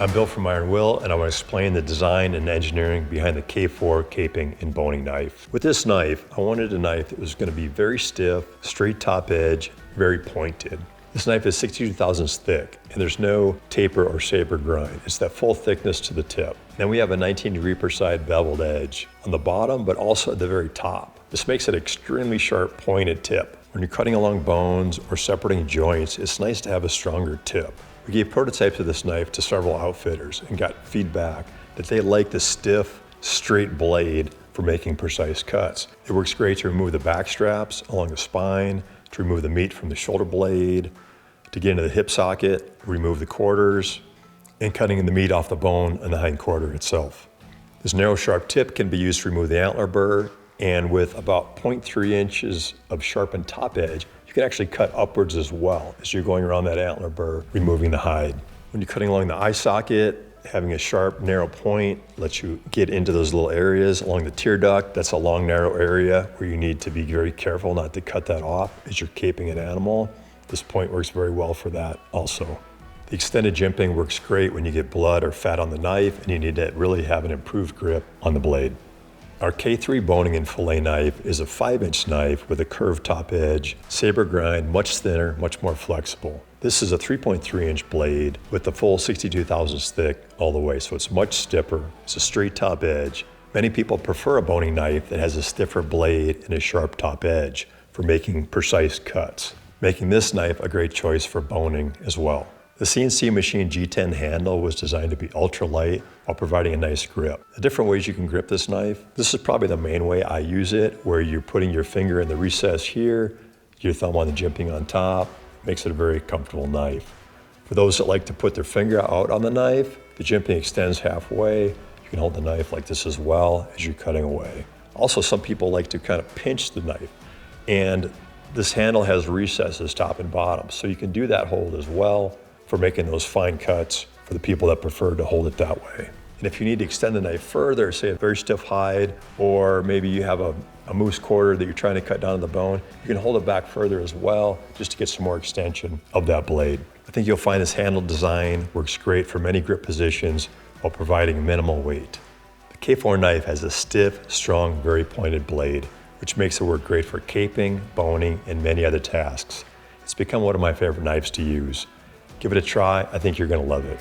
I'm Bill from Iron Will, and I want to explain the design and engineering behind the K4 caping and boning knife. With this knife, I wanted a knife that was going to be very stiff, straight top edge, very pointed. This knife is 62 thousandths thick, and there's no taper or saber grind. It's that full thickness to the tip. Then we have a 19-degree per side beveled edge on the bottom, but also at the very top. This makes it an extremely sharp pointed tip. When you're cutting along bones or separating joints, it's nice to have a stronger tip. We gave prototypes of this knife to several outfitters and got feedback that they like the stiff, straight blade for making precise cuts. It works great to remove the back straps along the spine, to remove the meat from the shoulder blade, to get into the hip socket, remove the quarters, and cutting the meat off the bone and the hind quarter itself. This narrow, sharp tip can be used to remove the antler burr, and with about 0.3 inches of sharpened top edge, you can actually cut upwards as well as you're going around that antler burr, removing the hide. When you're cutting along the eye socket, having a sharp, narrow point lets you get into those little areas. Along the tear duct, that's a long, narrow area where you need to be very careful not to cut that off as you're caping an animal. This point works very well for that also. The extended jimping works great when you get blood or fat on the knife and you need to really have an improved grip on the blade. Our K3 boning and fillet knife is a 5-inch knife with a curved top edge, saber grind, much thinner, much more flexible. This is a 3.3-inch blade with the full 62 thousandths thick all the way, so it's much stiffer. It's a straight top edge. Many people prefer a boning knife that has a stiffer blade and a sharp top edge for making precise cuts, making this knife a great choice for boning as well. The CNC machine G10 handle was designed to be ultralight while providing a nice grip. The different ways you can grip this knife, this is probably the main way I use it, where you're putting your finger in the recess here, your thumb on the jimping on top, makes it a very comfortable knife. For those that like to put their finger out on the knife, the jimping extends halfway. You can hold the knife like this as well as you're cutting away. Also, some people like to kind of pinch the knife, and this handle has recesses top and bottom, so you can do that hold as well for making those fine cuts for the people that prefer to hold it that way. And if you need to extend the knife further, say a very stiff hide, or maybe you have a moose quarter that you're trying to cut down to the bone, you can hold it back further as well, just to get some more extension of that blade. I think you'll find this handle design works great for many grip positions while providing minimal weight. The K4 knife has a stiff, strong, very pointed blade, which makes it work great for caping, boning, and many other tasks. It's become one of my favorite knives to use. Give it a try. I think you're going to love it.